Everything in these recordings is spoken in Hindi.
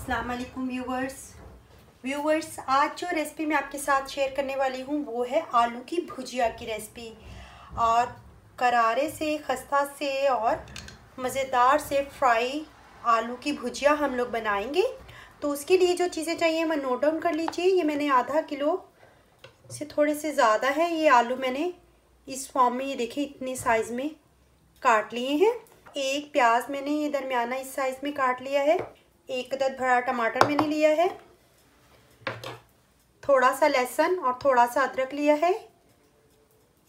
अस्सलाम वालेकुम व्यूवर्स, आज जो रेसिपी मैं आपके साथ शेयर करने वाली हूँ वो है आलू की भुजिया की रेसिपी। और करारे से, खस्ता से और मज़ेदार से फ्राई आलू की भुजिया हम लोग बनाएंगे। तो उसके लिए जो चीज़ें चाहिए मैं नोट डाउन कर लीजिए। ये मैंने आधा किलो से थोड़े से ज़्यादा है ये आलू, मैंने इस फॉर्म में, ये देखिए इतने साइज़ में काट लिए हैं। एक प्याज मैंने ये दरमियाना इस साइज़ में काट लिया है। एक अदद बड़ा टमाटर मैंने लिया है। थोड़ा सा लहसुन और थोड़ा सा अदरक लिया है,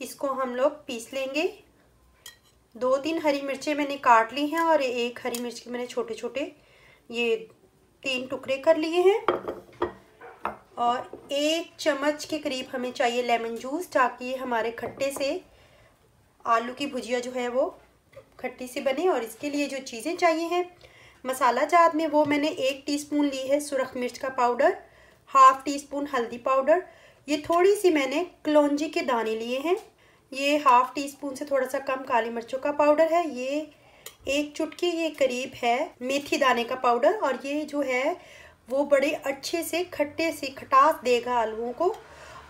इसको हम लोग पीस लेंगे। 2-3 हरी मिर्चें मैंने काट ली हैं और एक हरी मिर्च के मैंने छोटे छोटे ये 3 टुकड़े कर लिए हैं। और 1 चम्मच के करीब हमें चाहिए लेमन जूस, ताकि हमारे खट्टे से आलू की भुजिया जो है वो खट्टी सी बने। और इसके लिए जो चीज़ें चाहिए हैं मसाला जात में, वो मैंने 1 टीस्पून ली है सुरख मिर्च का पाउडर, हाफ टीस्पून हल्दी पाउडर, ये थोड़ी सी मैंने कलौंजी के दाने लिए हैं, ये हाफ टीस्पून से थोड़ा सा कम काली मिर्चों का पाउडर है, ये 1 चुटकी ये करीब है मेथी दाने का पाउडर। और ये जो है वो बड़े अच्छे से खट्टे से खटास देगा आलूओं को।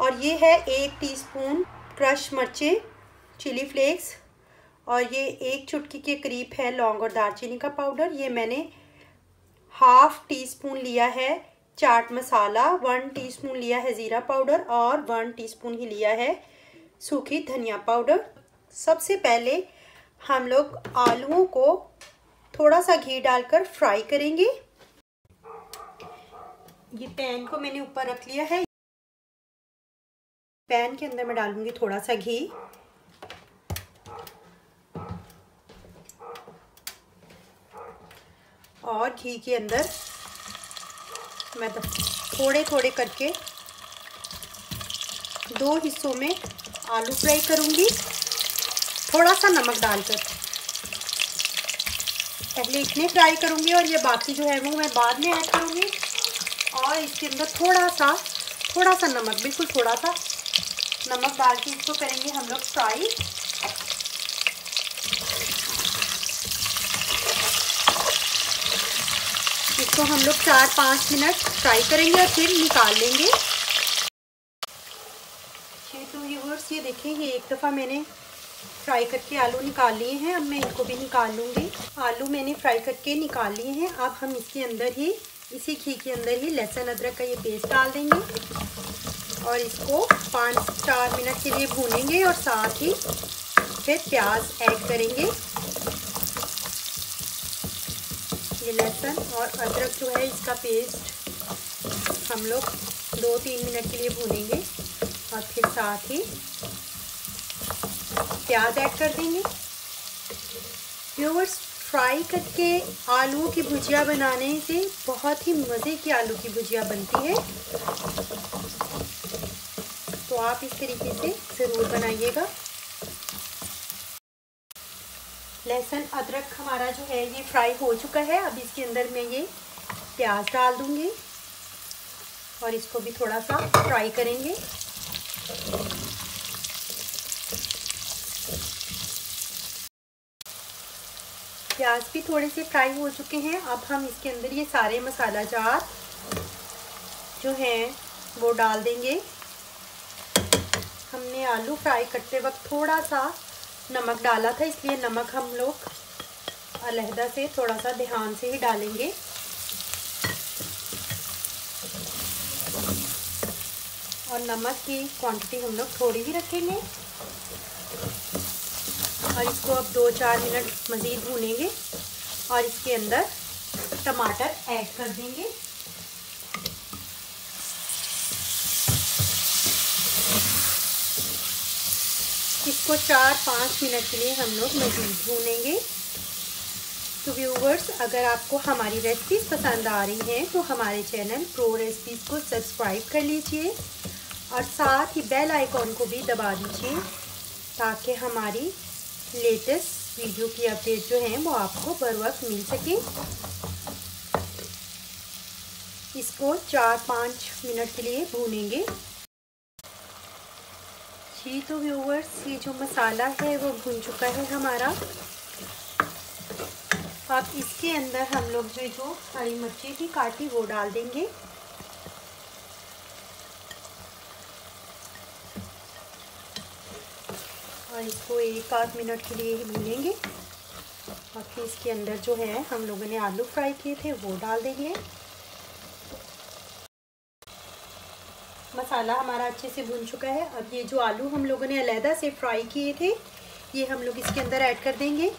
और ये है 1 टीस्पून क्रश मिर्चें चिली फ्लेक्स, और ये 1 चुटकी के करीब है लौंग और दालचीनी का पाउडर। ये मैंने हाफ टीस्पून लिया है चाट मसाला, 1 टीस्पून लिया है ज़ीरा पाउडर और 1 टीस्पून ही लिया है सूखी धनिया पाउडर। सबसे पहले हम लोग आलूओं को थोड़ा सा घी डालकर फ्राई करेंगे। ये पैन को मैंने ऊपर रख लिया है। पैन के अंदर मैं डालूंगी थोड़ा सा घी, और घी के अंदर मैं थोड़े थोड़े करके 2 हिस्सों में आलू फ्राई करूंगी, थोड़ा सा नमक डालकर। पहले इतने फ्राई करूंगी और ये बाकी जो है वो मैं बाद में ऐड करूंगी। और इसके अंदर थोड़ा सा नमक, बिल्कुल थोड़ा सा नमक डाल के इसको करेंगे हम लोग फ्राई। इसको हम लोग 4-5 मिनट फ्राई करेंगे और फिर निकाल लेंगे। तो व्यूअर्स ये देखिए, ये एक दफ़ा मैंने फ्राई करके आलू निकाल लिए हैं, अब मैं इनको भी निकाल लूँगी। आलू मैंने फ्राई करके निकाल लिए हैं। अब हम इसके अंदर ही, इसी घी के अंदर ही लहसुन अदरक का ये पेस्ट डाल देंगे और इसको 5-4 मिनट के लिए भूनेंगे। और साथ ही फिर प्याज ऐड करेंगे। ये लहसुन और अदरक जो है इसका पेस्ट हम लोग 2-3 मिनट के लिए भूनेंगे और फिर साथ ही प्याज ऐड कर देंगे। व्यूअर्स, फ्राई करके आलू की भुजिया बनाने से बहुत ही मज़े की आलू की भुजिया बनती है, तो आप इस तरीके से ज़रूर बनाइएगा। लहसुन अदरक हमारा जो है ये फ्राई हो चुका है। अब इसके अंदर मैं ये प्याज डाल दूंगी और इसको भी थोड़ा सा फ्राई करेंगे। प्याज भी थोड़े से फ्राई हो चुके हैं। अब हम इसके अंदर ये सारे मसाला जार जो हैं वो डाल देंगे। हमने आलू फ्राई करते वक्त थोड़ा सा नमक डाला था, इसलिए नमक हम लोग अलहदा से थोड़ा सा ध्यान से ही डालेंगे। और नमक की क्वांटिटी हम लोग थोड़ी ही रखेंगे। और इसको अब 2-4 मिनट मज़ीद भूनेंगे और इसके अंदर टमाटर ऐड कर देंगे। इसको 4-5 मिनट के लिए हम लोग मज़ीद भूनेंगे। तो व्यूवर्स, अगर आपको हमारी रेसिपीज़ पसंद आ रही हैं तो हमारे चैनल प्रो रेसिपीज़ को सब्सक्राइब कर लीजिए और साथ ही बेल आइकॉन को भी दबा दीजिए, ताकि हमारी लेटेस्ट वीडियो की अपडेट जो है वो आपको बर वक्त मिल सके। इसको 4-5 मिनट के लिए भूनेंगे। जी तो व्यूवर्स, ये जो मसाला है वो भुन चुका है हमारा। अब इसके अंदर हम लोग जो हरी मिर्ची की काटी वो डाल देंगे। और इसको 1-8 मिनट के लिए भूनेंगे। और फिर इसके अंदर जो है हम लोगों ने आलू फ्राई किए थे वो डाल देंगे। मसाला हमारा अच्छे से भुन चुका है। अब ये जो आलू हम लोगों ने अलहदा से फ्राई किए थे ये हम लोग इसके अंदर ऐड कर देंगे।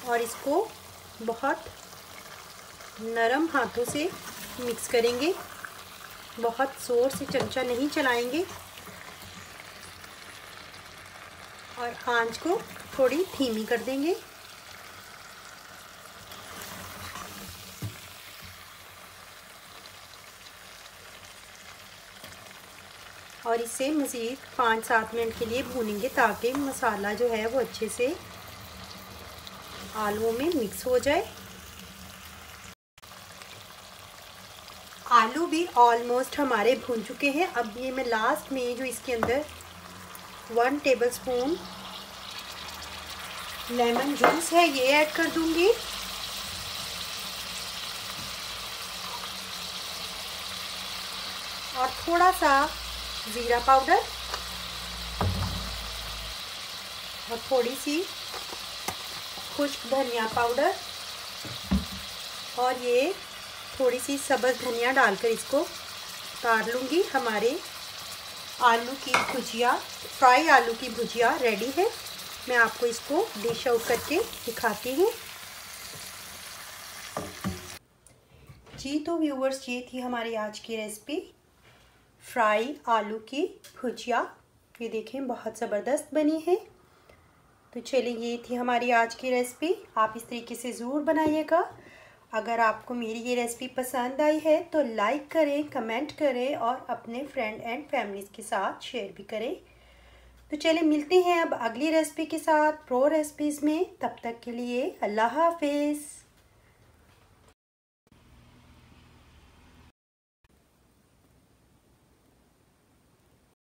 और इसको बहुत नरम हाथों से मिक्स करेंगे, बहुत ज़ोर से चमचा नहीं चलाएंगे। और आंच को थोड़ी धीमी कर देंगे। और इसे मज़ीद 5-7 मिनट के लिए भूनेंगे ताकि मसाला जो है वो अच्छे से आलूओं में मिक्स हो जाए। आलू भी ऑलमोस्ट हमारे भून चुके हैं। अब ये मैं लास्ट में जो इसके अंदर 1 टेबलस्पून लेमन जूस है ये ऐड कर दूंगी। और थोड़ा सा ज़ीरा पाउडर और थोड़ी सी खुश्क धनिया पाउडर और ये थोड़ी सी सब्ज़ धनिया डालकर इसको उतार लूँगी। हमारे आलू की भुजिया, फ्राई आलू की भुजिया रेडी है। मैं आपको इसको डिश आउट करके दिखाती हूँ। जी तो व्यूअर्स, ये थी हमारी आज की रेसिपी फ्राई आलू की भुजिया। ये देखें बहुत ज़बरदस्त बनी है। तो चलिए, ये थी हमारी आज की रेसिपी। आप इस तरीके से ज़रूर बनाइएगा। अगर आपको मेरी ये रेसिपी पसंद आई है तो लाइक करें, कमेंट करें और अपने फ्रेंड एंड फैमिलीज़ के साथ शेयर भी करें। तो चलिए मिलते हैं अब अगली रेसिपी के साथ प्रो रेसिपीज़ में। तब तक के लिए अल्लाह हाफिज़।